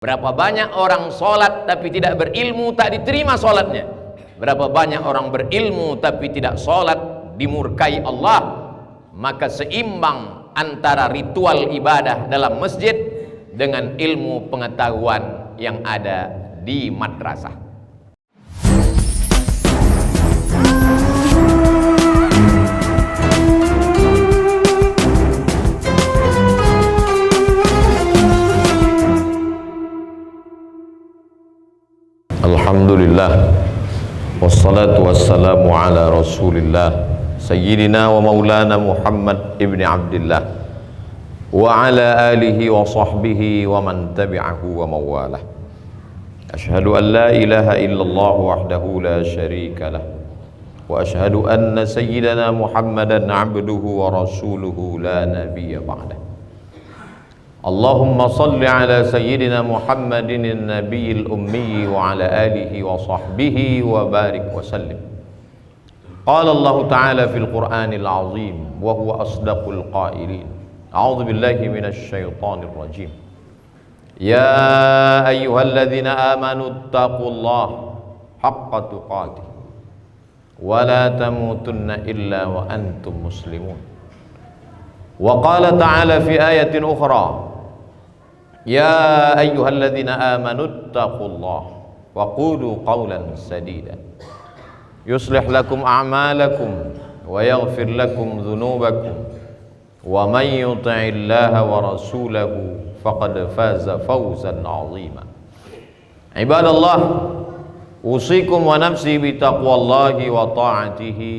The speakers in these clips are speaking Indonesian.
Berapa banyak orang sholat tapi tidak berilmu, tak diterima sholatnya. Berapa banyak orang berilmu tapi tidak sholat, dimurkai Allah. Maka seimbang antara ritual ibadah dalam masjid dengan ilmu pengetahuan yang ada di madrasah. Alhamdulillah, wassalatu wassalamu ala rasulillah sayyidina wa maulana Muhammad ibni Abdillah wa ala alihi wa sahbihi wa man tabi'ahu wa mawalah. Ashhadu an la ilaha illallah wahdahu la sharika lah wa ashhadu anna sayyidana Muhammadan abduhu wa rasuluhu la nabiyya ba'dah. Allahumma salli ala sayyidina Muhammadin an-nabiyil ummi wa ala alihi wa sahbihi wa barik wa sallim. Qala Allah ta'ala fil Qur'anil azim wa huwa asdaqul qailin. A'udzu billahi minasy syaithanir rajim. Ya ayyuhalladzina amanu taqullaha haqqa tuqatih wa la tamutunna illa wa antum muslimun. Wa qala ta'ala fi ayatin ukhra. Ya ayyuhalladzina amanu taqullaha wa qulu qawlan sadida yuslih lakum a'malakum wa yaghfir lakum dhunubakum wa man yuti'illaha wa rasulahu faqad faza fawzan 'azima. Ibadallah, usikum wa nafsi bi taqwallahi wa ta'atihi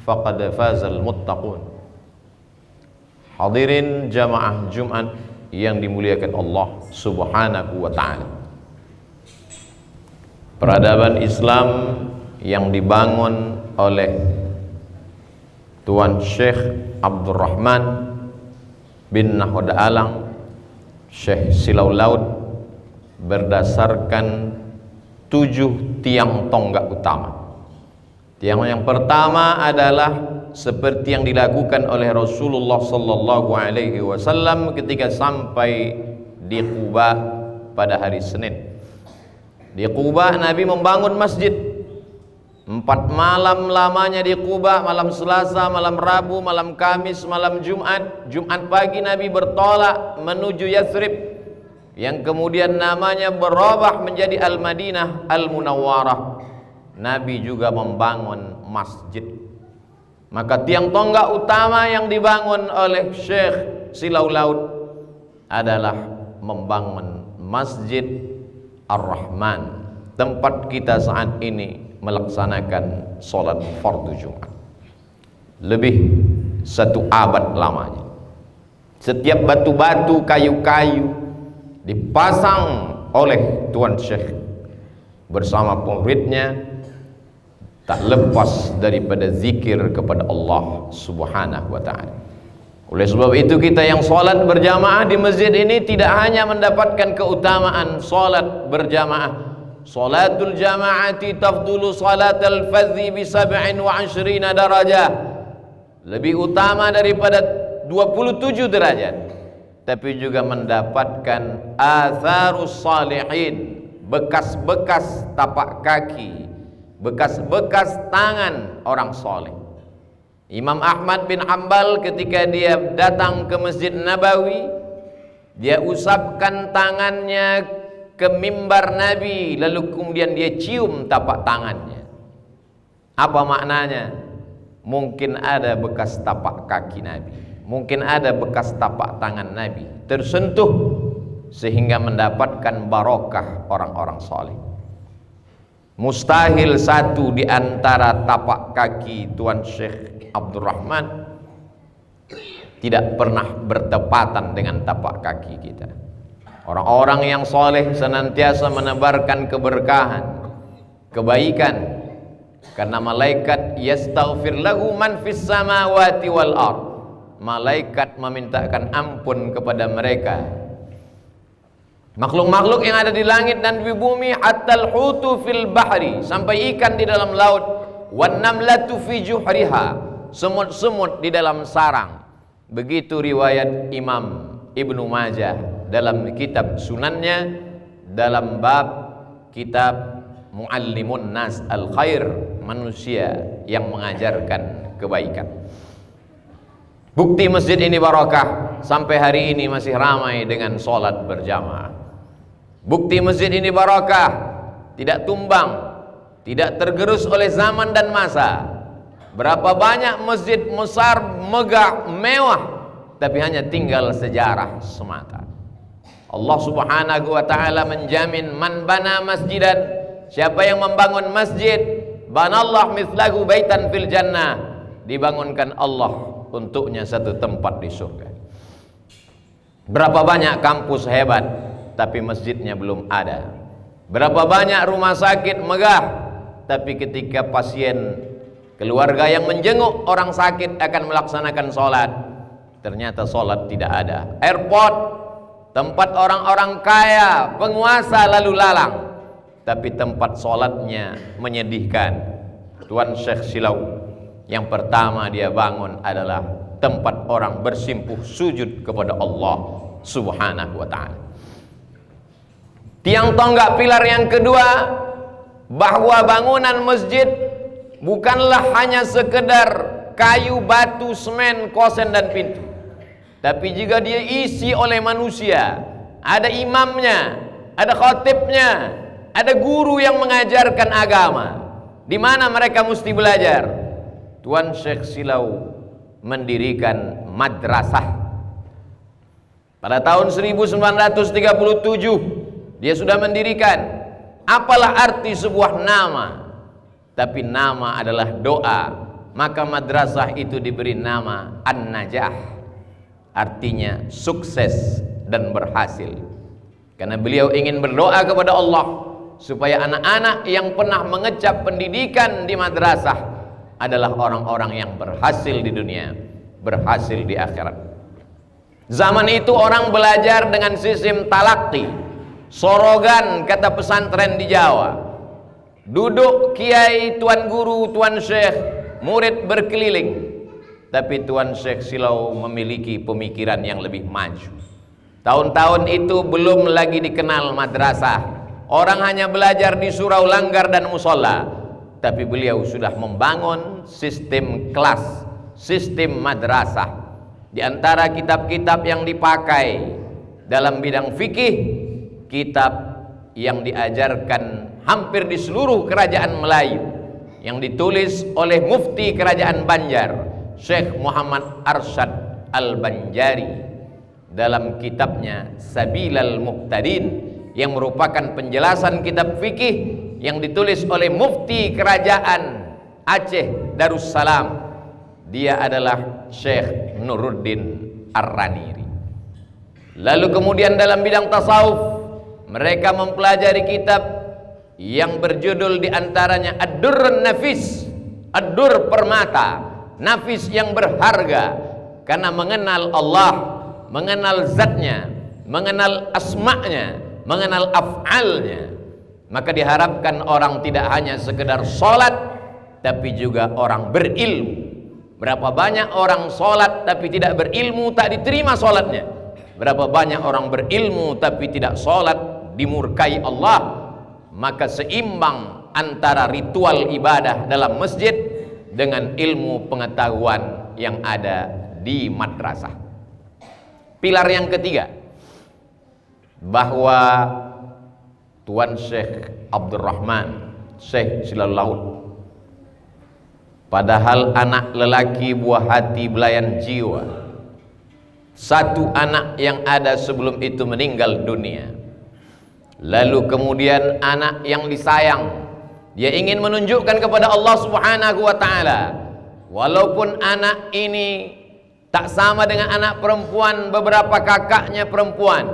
faqad fazal muttaqun. Hadirin jamaah Jumat yang dimuliakan Allah Subhanahu wa ta'ala. Peradaban Islam yang dibangun oleh Tuan Syekh Abdurrahman bin Nahoda Alang, Syekh Silau Laut, berdasarkan 7 tiang tonggak utama. Tiang yang pertama adalah seperti yang dilakukan oleh Rasulullah sallallahu alaihi wasallam ketika sampai di Quba pada hari Senin. Di Quba Nabi membangun masjid. 4 malam lamanya di Quba, malam Selasa, malam Rabu, malam Kamis, malam Jumat. Jumat pagi Nabi bertolak menuju Yathrib, yang kemudian namanya berubah menjadi Al-Madinah Al-Munawwarah. Nabi juga membangun masjid. Maka tiang tonggak utama yang dibangun oleh Syekh Silau Laut adalah membangun Masjid Ar-Rahman, tempat kita saat ini melaksanakan sholat fardu Jumat. Lebih 1 abad lamanya. Setiap batu-batu, kayu-kayu dipasang oleh Tuan Syekh bersama muridnya, tak lepas daripada zikir kepada Allah Subhanahu wa ta'ala. Oleh sebab itu kita yang salat berjamaah di masjid ini tidak hanya mendapatkan keutamaan salat berjamaah. Salatul jamaati tafdulu salatal fadhi bi 27 darajah. Lebih utama daripada 27 derajat. Tapi juga mendapatkan atharus salihin, bekas-bekas tapak kaki, bekas-bekas tangan orang soleh. Imam Ahmad bin Hanbal ketika dia datang ke Masjid Nabawi, dia usapkan tangannya ke mimbar Nabi, lalu kemudian dia cium tapak tangannya. Apa maknanya? Mungkin ada bekas tapak kaki Nabi, mungkin ada bekas tapak tangan Nabi tersentuh sehingga mendapatkan barokah orang-orang soleh. Mustahil satu di antara tapak kaki Tuan Syekh Abdurrahman tidak pernah bertepatan dengan tapak kaki kita. Orang-orang yang soleh senantiasa menebarkan keberkahan, kebaikan, karena malaikat yastaghfir lahu man fis samawati wal ard. Malaikat memintakan ampun kepada mereka, makhluk-makhluk yang ada di langit dan di bumi, hatal hutu fil bahri, sampai ikan di dalam laut, wan namlatu fi juhriha, semut-semut di dalam sarang. Begitu riwayat Imam Ibnu Majah dalam kitab sunannya dalam bab kitab Muallimun Nas Al-Khair, manusia yang mengajarkan kebaikan. Bukti masjid ini barokah, sampai hari ini masih ramai dengan sholat berjamaah. Bukti masjid ini barokah, tidak tumbang, tidak tergerus oleh zaman dan masa. Berapa banyak masjid besar, megah, mewah, tapi hanya tinggal sejarah semata. Allah Subhanahu wa ta'ala menjamin, man bana masjidan, siapa yang membangun masjid, banallah mithlahu baitan fil jannah, dibangunkan Allah untuknya satu tempat di surga. Berapa banyak kampus hebat, tapi masjidnya belum ada. Berapa banyak rumah sakit megah, tapi ketika pasien, keluarga yang menjenguk orang sakit akan melaksanakan sholat, ternyata sholat tidak ada. Airport, tempat orang-orang kaya, penguasa lalu lalang, tapi tempat sholatnya menyedihkan. Tuan Syekh Silau, yang pertama dia bangun adalah tempat orang bersimpuh sujud kepada Allah Subhanahu wa ta'ala. Tiang tonggak pilar yang kedua, bahwa bangunan masjid bukanlah hanya sekedar kayu, batu, semen, kosen dan pintu, tapi juga dia isi oleh manusia. Ada imamnya, ada khatibnya, ada guru yang mengajarkan agama. Di mana mereka mesti belajar? Tuan Syekh Silau mendirikan madrasah. Pada tahun 1937 dia sudah mendirikan. Apalah arti sebuah nama? Tapi nama adalah doa. Maka madrasah itu diberi nama An-Najah, artinya sukses dan berhasil. Karena beliau ingin berdoa kepada Allah supaya anak-anak yang pernah mengecap pendidikan di madrasah adalah orang-orang yang berhasil di dunia, berhasil di akhirat. Zaman itu orang belajar dengan sistem talaqi, sorogan kata pesantren di Jawa. Duduk kiai, tuan guru, tuan syekh, murid berkeliling. Tapi Tuan Syekh Silau memiliki pemikiran yang lebih maju. Tahun-tahun itu belum lagi dikenal madrasah. Orang hanya belajar di surau, langgar dan musola. Tapi beliau sudah membangun sistem kelas, sistem madrasah. Di antara kitab-kitab yang dipakai dalam bidang fikih, kitab yang diajarkan hampir di seluruh kerajaan Melayu, yang ditulis oleh mufti kerajaan Banjar, Syekh Muhammad Arsyad Al-Banjari, dalam kitabnya Sabilal Muqtadin, yang merupakan penjelasan kitab fikih yang ditulis oleh mufti kerajaan Aceh Darussalam. Dia adalah Syekh Nuruddin Ar-Raniri. Lalu kemudian dalam bidang tasawuf, mereka mempelajari kitab yang berjudul diantaranya Ad-Durrun Nafis, Ad-Dur permata, nafis yang berharga, karena mengenal Allah, mengenal zatnya, mengenal asma'nya, mengenal af'alnya. Maka diharapkan orang tidak hanya sekedar sholat, tapi juga orang berilmu. Berapa banyak orang sholat tapi tidak berilmu, tak diterima sholatnya. Berapa banyak orang berilmu tapi tidak sholat, dimurkai Allah. Maka seimbang antara ritual ibadah dalam masjid dengan ilmu pengetahuan yang ada di madrasah. Pilar yang ketiga, bahwa Tuan Syekh Abdurrahman Syekh Silaul, padahal anak lelaki buah hati belayan jiwa, satu anak yang ada sebelum itu meninggal dunia. Lalu kemudian anak yang disayang, dia ingin menunjukkan kepada Allah Subhanahu wa ta'ala, walaupun anak ini tak sama dengan anak perempuan beberapa kakaknya perempuan,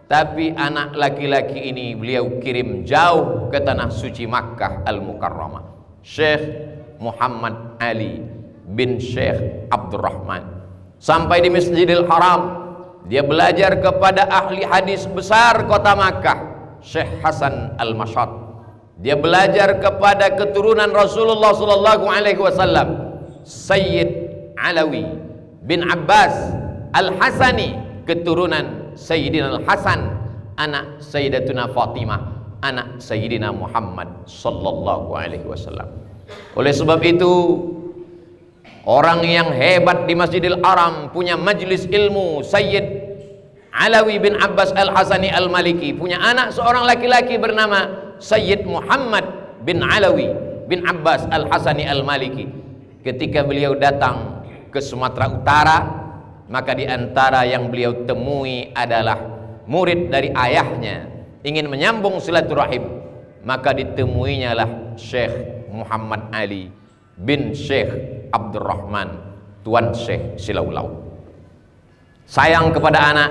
tapi anak laki-laki ini beliau kirim jauh ke tanah suci Makkah Al-Mukarramah. Syekh Muhammad Ali bin Syekh Abdurrahman sampai di Masjidil Haram, dia belajar kepada ahli hadis besar kota Makkah, Syekh Hasan Al-Mashad. Dia belajar kepada keturunan Rasulullah sallallahu alaihi wasallam, Sayyid Alawi bin Abbas Al-Hasani, keturunan Sayyidina Al-Hasan anak Sayyidatuna Fatimah, anak Sayyidina Muhammad sallallahu alaihi wasallam. Oleh sebab itu, orang yang hebat di Masjidil Haram punya majlis ilmu, Sayyid Alawi bin Abbas Al-Hasani Al-Maliki, punya anak seorang laki-laki bernama Sayyid Muhammad bin Alawi bin Abbas Al-Hasani Al-Maliki. Ketika beliau datang ke Sumatera Utara, maka di antara yang beliau temui adalah murid dari ayahnya, ingin menyambung silaturahim, maka ditemuinya lah Syekh Muhammad Ali bin Syekh Abdurrahman, Tuan Syekh Silaulau. Sayang kepada anak,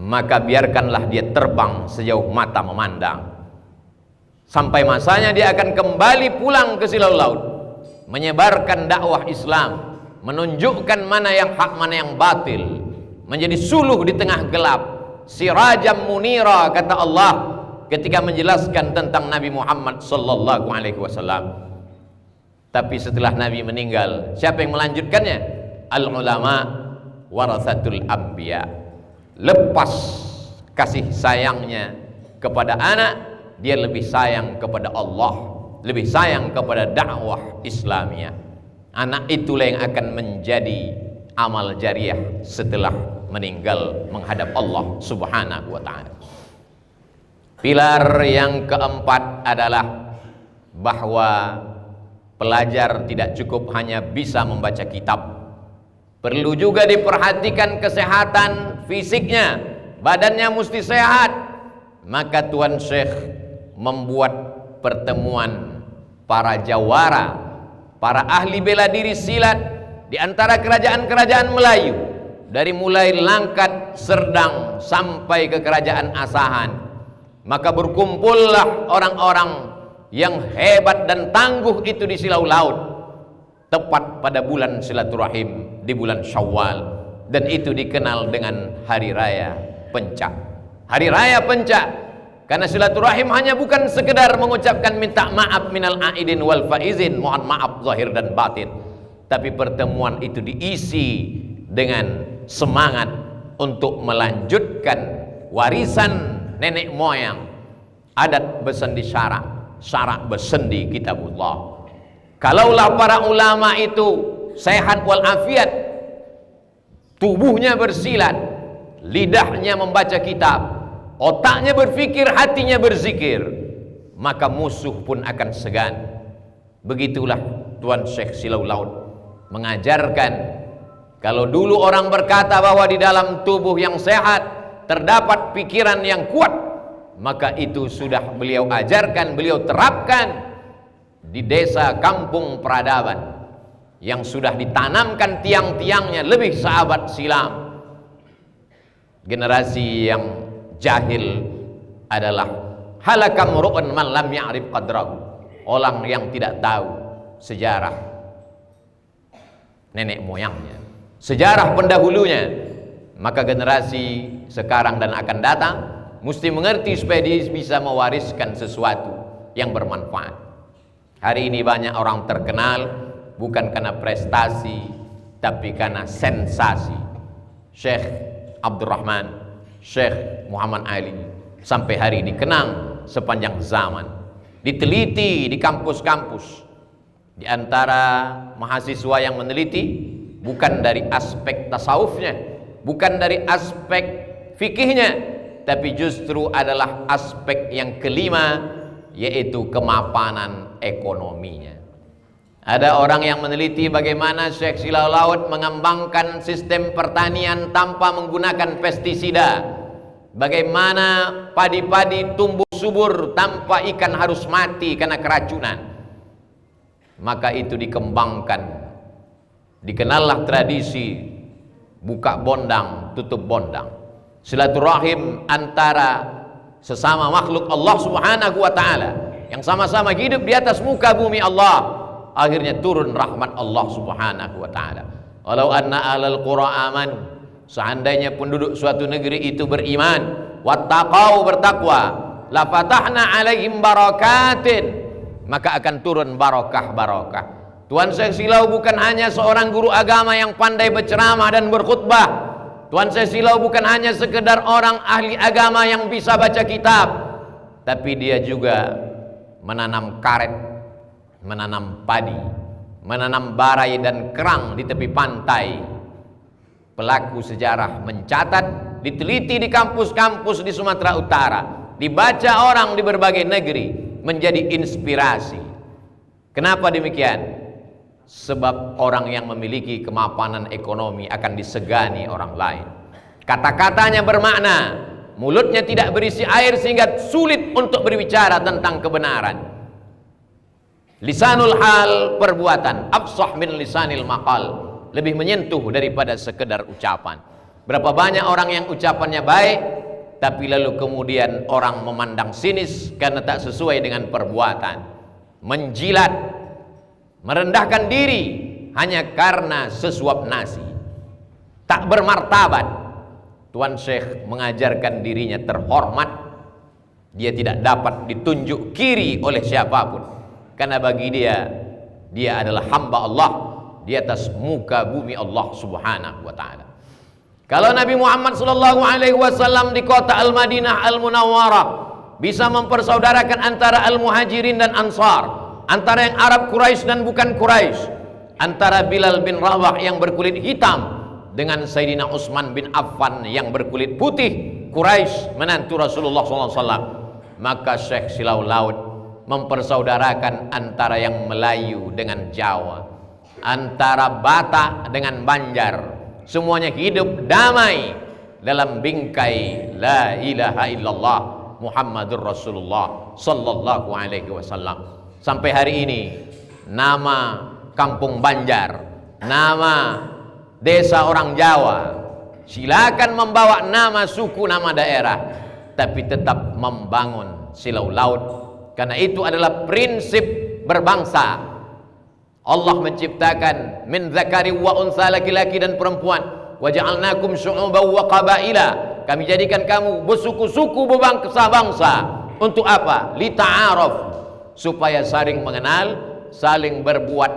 maka biarkanlah dia terbang sejauh mata memandang. Sampai masanya dia akan kembali pulang ke Silau Laut, menyebarkan dakwah Islam, menunjukkan mana yang hak, mana yang batil, menjadi suluh di tengah gelap, sirajam munira, kata Allah ketika menjelaskan tentang Nabi Muhammad sallallahu alaihi wasallam. Tapi setelah Nabi meninggal, siapa yang melanjutkannya? Al ulama warathatul anbiya. Lepas kasih sayangnya kepada anak, dia lebih sayang kepada Allah, lebih sayang kepada dakwah Islamiyah. Anak itulah yang akan menjadi amal jariah setelah meninggal menghadap Allah subhanahu wa ta'ala. Pilar yang keempat adalah bahwa pelajar tidak cukup hanya bisa membaca kitab, perlu juga diperhatikan kesehatan fisiknya, badannya mesti sehat. Maka Tuan Syekh membuat pertemuan para jawara, para ahli bela diri silat di antara kerajaan-kerajaan Melayu, dari mulai Langkat, Serdang sampai ke kerajaan Asahan. Maka berkumpullah orang-orang yang hebat dan tangguh itu di Silau Laut, tepat pada bulan silaturahim di bulan Syawal, dan itu dikenal dengan Hari Raya Pencak. Hari Raya Pencak karena silaturahim hanya bukan sekedar mengucapkan minta maaf minal aidin wal faizin, mohon maaf zahir dan batin, tapi pertemuan itu diisi dengan semangat untuk melanjutkan warisan nenek moyang, adat besendi syarak, syarak besendi kitabullah. Kalaulah para ulama itu sehat walafiat, tubuhnya bersilat, lidahnya membaca kitab, otaknya berfikir, hatinya berzikir, maka musuh pun akan segan. Begitulah Tuan Syekh Silau Laut mengajarkan, kalau dulu orang berkata bahwa di dalam tubuh yang sehat terdapat pikiran yang kuat, maka itu sudah beliau ajarkan, beliau terapkan di desa kampung peradaban yang sudah ditanamkan tiang-tiangnya lebih sahabat silam. Generasi yang jahil adalah halakam ru'un man lam ya'rif qadrahu, orang yang tidak tahu sejarah nenek moyangnya, sejarah pendahulunya. Maka generasi sekarang dan akan datang mesti mengerti supaya dia bisa mewariskan sesuatu yang bermanfaat. Hari ini banyak orang terkenal bukan karena prestasi, tapi karena sensasi. Syekh Abdurrahman, Syekh Muhammad Ali sampai hari ini dikenang sepanjang zaman, diteliti di kampus-kampus. Di antara mahasiswa yang meneliti bukan dari aspek tasawufnya, bukan dari aspek fikihnya, tapi justru adalah aspek yang kelima, yaitu kemapanan ekonominya. Ada orang yang meneliti bagaimana Syekh Silau Laut mengembangkan sistem pertanian tanpa menggunakan pestisida, bagaimana padi-padi tumbuh subur tanpa ikan harus mati karena keracunan. Maka itu dikembangkan, dikenallah tradisi buka bondang tutup bondang, silaturahim antara sesama makhluk Allah subhanahu wa ta'ala yang sama-sama hidup di atas muka bumi Allah. Akhirnya turun rahmat Allah subhanahu wa ta'ala. Walau anna ahlal qura amanu, seandainya penduduk suatu negeri itu beriman, wattaqau, bertakwa, la fatahna alaihim barakatin, maka akan turun barokah-barokah. Tuan Syekh Silau bukan hanya seorang guru agama yang pandai berceramah dan berkhutbah, Tuan Syekh Silau bukan hanya sekedar orang ahli agama yang bisa baca kitab, tapi dia juga menanam karet, menanam padi, menanam barai dan kerang di tepi pantai. Pelaku sejarah mencatat, diteliti di kampus-kampus di Sumatera Utara, dibaca orang di berbagai negeri, menjadi inspirasi. Kenapa demikian? Sebab orang yang memiliki kemapanan ekonomi akan disegani orang lain. Kata-katanya bermakna, mulutnya tidak berisi air sehingga sulit untuk berbicara tentang kebenaran. Lisanul hal, perbuatan, afsah min lisanil maqal, lebih menyentuh daripada sekedar ucapan. Berapa banyak orang yang ucapannya baik, tapi lalu kemudian orang memandang sinis karena tak sesuai dengan perbuatan, menjilat, merendahkan diri hanya karena sesuap nasi, tak bermartabat. Tuan Syekh mengajarkan dirinya terhormat. Dia tidak dapat ditunjuk kiri oleh siapapun, karena bagi dia adalah hamba Allah di atas muka bumi Allah Subhanahu wa taala. Kalau Nabi Muhammad sallallahu alaihi wasallam di kota Al-Madinah Al-Munawwarah bisa mempersaudarakan antara Al-Muhajirin dan Ansar, antara yang Arab Quraisy dan bukan Quraisy, antara Bilal bin Rabah yang berkulit hitam dengan Sayyidina Utsman bin Affan yang berkulit putih, Quraisy menantu Rasulullah SAW, maka Syekh Silau Laut mempersaudarakan antara yang Melayu dengan Jawa, antara Batak dengan Banjar. Semuanya hidup damai dalam bingkai la ilaha illallah Muhammadur Rasulullah sallallahu alaihi wasallam. Sampai hari ini nama kampung Banjar, nama desa orang Jawa, silakan membawa nama suku, nama daerah, tapi tetap membangun Silau Laut, karena itu adalah prinsip berbangsa. Allah menciptakan min zakari wa unsa, laki-laki dan perempuan, wa ja'alnakum syu'uban wa qabaila, kami jadikan kamu bersuku-suku, berbangsa-bangsa. Untuk apa? Lita'aruf, supaya saling mengenal, saling berbuat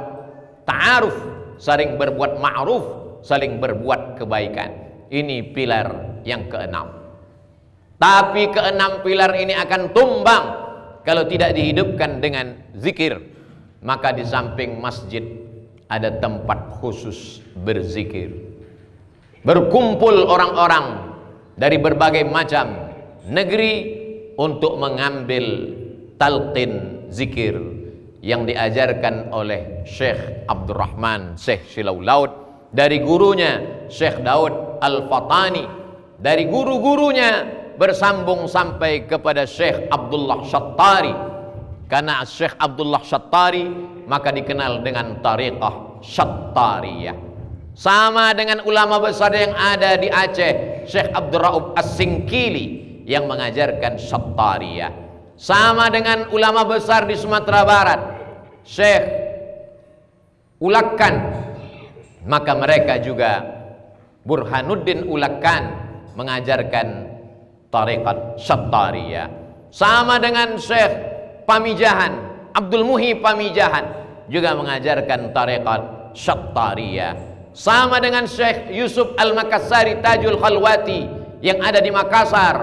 ta'aruf, saling berbuat ma'ruf, saling berbuat kebaikan. Ini pilar yang keenam. Tapi keenam pilar ini akan tumbang kalau tidak dihidupkan dengan zikir. Maka di samping masjid ada tempat khusus berzikir. Berkumpul orang-orang dari berbagai macam negeri untuk mengambil talqin zikir yang diajarkan oleh Syekh Abdurrahman Syekh Silau Laut dari gurunya Syekh Daud Al-Fatani, dari guru-gurunya bersambung sampai kepada Syekh Abdullah Syattari. Karena Syekh Abdullah Syattari maka dikenal dengan tariqah Syattariyah. Sama dengan ulama besar yang ada di Aceh, Syekh Abdurraub As-Singkili yang mengajarkan Syattariyah. Sama dengan ulama besar di Sumatera Barat, Syekh Ulakan, maka mereka juga Burhanuddin Ulakan mengajarkan tariqat Syattariyah. Sama dengan Syekh Pamijahan, Abdul Muhi Pamijahan juga mengajarkan tariqat Syattariyah. Sama dengan Syekh Yusuf Al-Makassari Tajul Khalwati yang ada di Makassar,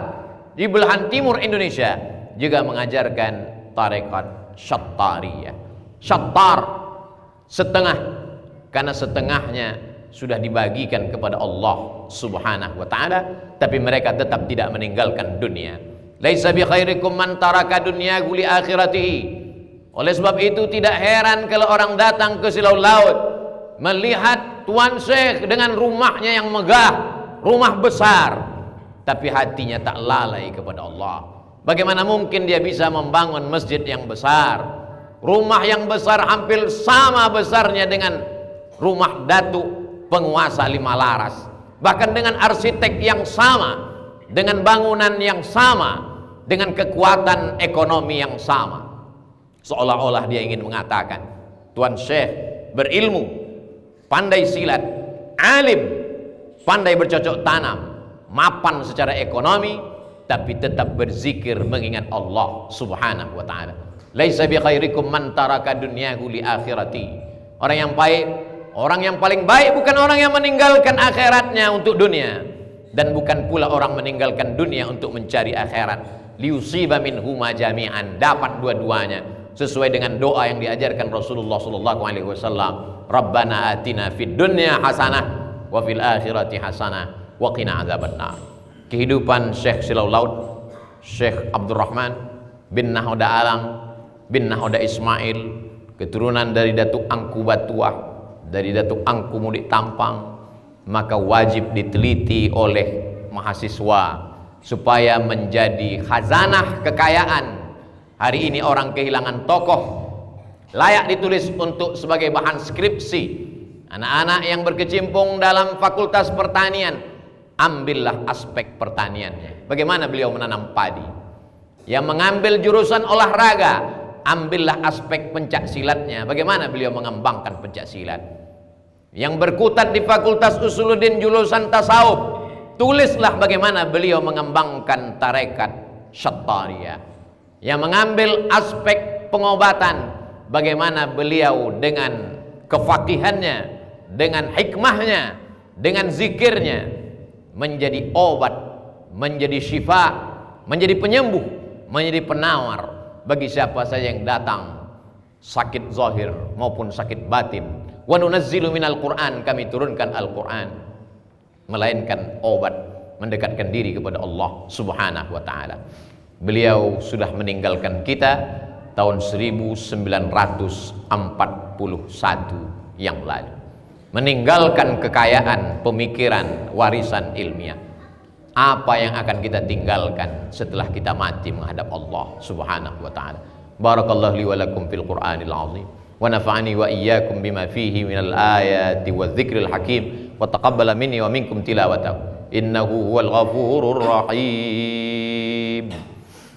di belahan timur Indonesia, juga mengajarkan tariqat Syattariyah. Syattar setengah, karena setengahnya sudah dibagikan kepada Allah Subhanahu wa taala, tapi mereka tetap tidak meninggalkan dunia. Laisa bi khairikum man taraka dunyahu li akhiratihi. Oleh sebab itu tidak heran kalau orang datang ke Silau Laut melihat Tuan Syekh dengan rumahnya yang megah, rumah besar, tapi hatinya tak lalai kepada Allah. Bagaimana mungkin dia bisa membangun masjid yang besar, rumah yang besar hampir sama besarnya dengan rumah datuk penguasa Lima Laras, bahkan dengan arsitek yang sama, dengan bangunan yang sama, dengan kekuatan ekonomi yang sama. Seolah-olah dia ingin mengatakan Tuan Syekh berilmu, pandai silat, alim, pandai bercocok tanam, mapan secara ekonomi, tapi tetap berzikir mengingat Allah Subhanahu wa taala. Laisa bi khairikum man taraka dunyahu li akhirati. Orang yang baik, orang yang paling baik bukan orang yang meninggalkan akhiratnya untuk dunia, dan bukan pula orang meninggalkan dunia untuk mencari akhirat. Liyusiba minhuma jami'an, dapat dua-duanya sesuai dengan doa yang diajarkan Rasulullah sallallahu alaihi wasallam. Rabbana atina fid dunya hasanah wa fil akhirati hasanah wa qina adzabannar. Kehidupan Syekh Silau Laut, Syekh Abdurrahman bin Nahoda Alang bin Nahoda Ismail, keturunan dari Datuk Angku Batuah, dari Datuk Angku Mudik Tampang, maka wajib diteliti oleh mahasiswa supaya menjadi khazanah kekayaan. Hari ini orang kehilangan tokoh layak ditulis untuk sebagai bahan skripsi. Anak-anak yang berkecimpung dalam fakultas pertanian, ambillah aspek pertaniannya. Bagaimana beliau menanam padi. Yang mengambil jurusan olahraga, ambillah aspek pencak silatnya. Bagaimana beliau mengembangkan pencak silat. Yang berkutat di fakultas Usuluddin jurusan tasawuf, tulislah bagaimana beliau mengembangkan tarekat Syattariyah. Yang mengambil aspek pengobatan, bagaimana beliau dengan kefakihannya, dengan hikmahnya, dengan zikirnya menjadi obat, menjadi syifa, menjadi penyembuh, menjadi penawar bagi siapa saja yang datang sakit zahir maupun sakit batin. Wa nunazzilu minal Qur'an, kami turunkan Al-Qur'an, melainkan obat mendekatkan diri kepada Allah Subhanahu wa taala. Beliau sudah meninggalkan kita tahun 1941 yang lalu. Meninggalkan kekayaan, pemikiran, warisan ilmiah. Apa yang akan kita tinggalkan setelah kita mati menghadap Allah Subhanahu wa taala. Barakallahu li wa lakum fil Qur'anil azim wa nafa'ani wa iyyakum bima fihi minal ayati wadh-dhikril hakim wa taqabbala minni wa minkum tilawatahu innahu huwal ghafurur rahim.